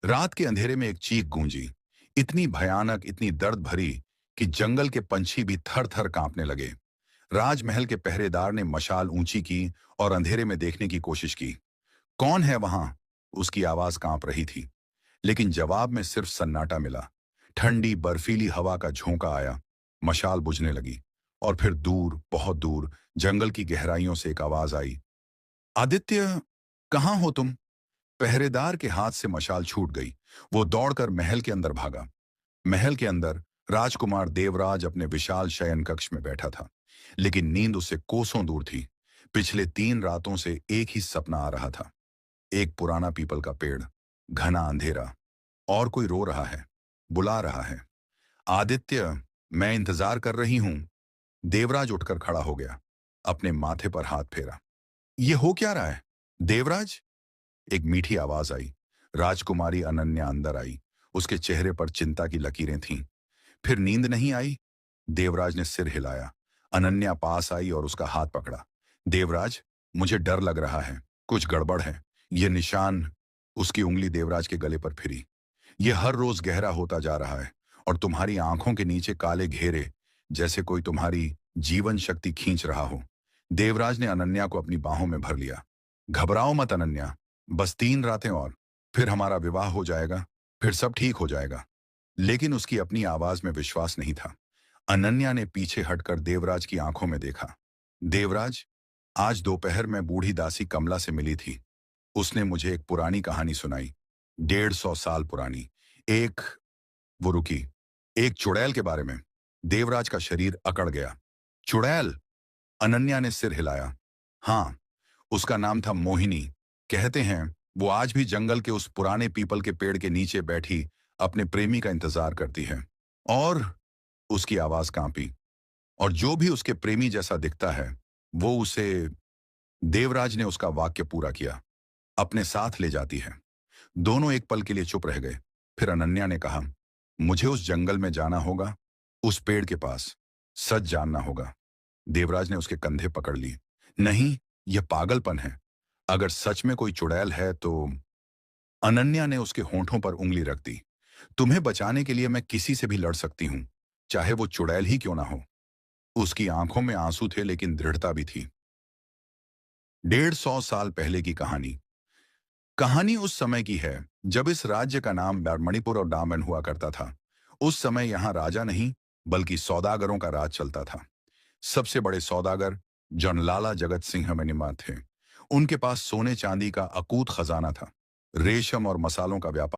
रात के अंधेरे में एक चीख गूंजी, इतनी भयानक, इतनी दर्द भरी कि जंगल के पंछी भी थर थर कांपने लगे। राजमहल के पहरेदार ने मशाल ऊंची की और अंधेरे में देखने की कोशिश की। कौन है वहां? उसकी आवाज कांप रही थी, लेकिन जवाब में सिर्फ सन्नाटा मिला। ठंडी बर्फीली हवा का झोंका आया। मशाल बुझने लगी और फिर दूर, बहुत दूर, जंगल की गहराइयों से एक आवाज आई। आदित्य, कहाँ हो तुम? पहरेदार के हाथ से मशाल छूट गई। वो दौड़कर महल के अंदर भागा। महल के अंदर राजकुमार देवराज अपने विशाल शयन कक्ष में बैठा था, लेकिन नींद उससे कोसों दूर थी। पिछले 3 रातों से एक ही सपना आ रहा था। एक पुराना पीपल का पेड़, घना अंधेरा, और कोई रो रहा है, बुला रहा है। आदित्य, मैं इंतजार कर रही हूं। देवराज उठकर खड़ा हो गया, अपने माथे पर हाथ फेरा। ये हो क्या रहा है देवराज? एक मीठी आवाज आई। राजकुमारी अनन्या अंदर आई। उसके चेहरे पर चिंता की लकीरें थीं। फिर नींद नहीं आई? देवराज ने सिर हिलाया। अनन्या पास आई और उसका हाथ पकड़ा। देवराज, मुझे डर लग रहा है, कुछ गड़बड़ है। यह निशान। उसकी उंगली देवराज के गले पर फिरी। यह हर रोज गहरा होता जा रहा है, और तुम्हारी आंखों के नीचे काले घेरे, जैसे कोई तुम्हारी जीवन शक्ति खींच रहा हो। देवराज ने अनन्या को अपनी बाहों में भर लिया। घबराओ मत अनन्या, बस 3 रातें और, फिर हमारा विवाह हो जाएगा, फिर सब ठीक हो जाएगा। लेकिन उसकी अपनी आवाज में विश्वास नहीं था। अनन्या ने पीछे हटकर देवराज की आंखों में देखा। देवराज, आज दोपहर में बूढ़ी दासी कमला से मिली थी। उसने मुझे एक पुरानी कहानी सुनाई, 150 साल पुरानी। एक वो रुकी। एक चुड़ैल के बारे में। देवराज का शरीर अकड़ गया। चुड़ैल? अनन्या ने सिर हिलाया। हाँ, उसका नाम था मोहिनी। कहते हैं वो आज भी जंगल के उस पुराने पीपल के पेड़ के नीचे बैठी अपने प्रेमी का इंतजार करती है। और उसकी आवाज कांपी। और जो भी उसके प्रेमी जैसा दिखता है, वो उसे। देवराज ने उसका वाक्य पूरा किया। अपने साथ ले जाती है। दोनों एक पल के लिए चुप रह गए। फिर अनन्या ने कहा, मुझे उस जंगल में जाना होगा, उस पेड़ के पास। सच जानना होगा। देवराज ने उसके कंधे पकड़ ली। नहीं, यह पागलपन है। अगर सच में कोई चुड़ैल है तो। अनन्या ने उसके होंठों पर उंगली रख दी। तुम्हें बचाने के लिए मैं किसी से भी लड़ सकती हूं, चाहे वो चुड़ैल ही क्यों ना हो। उसकी आंखों में आंसू थे, लेकिन दृढ़ता भी थी। 150 साल पहले की कहानी। कहानी उस समय की है जब इस राज्य का नाम मणिपुर और डामन हुआ करता था। उस समय यहाँ राजा नहीं, बल्कि सौदागरों का राज चलता था। सबसे बड़े सौदागर जनलाला जगत सिंह मनीमा थे। उनके पास सोने चांदी का अकूत खजाना था। रेशम और मसालों का व्यापार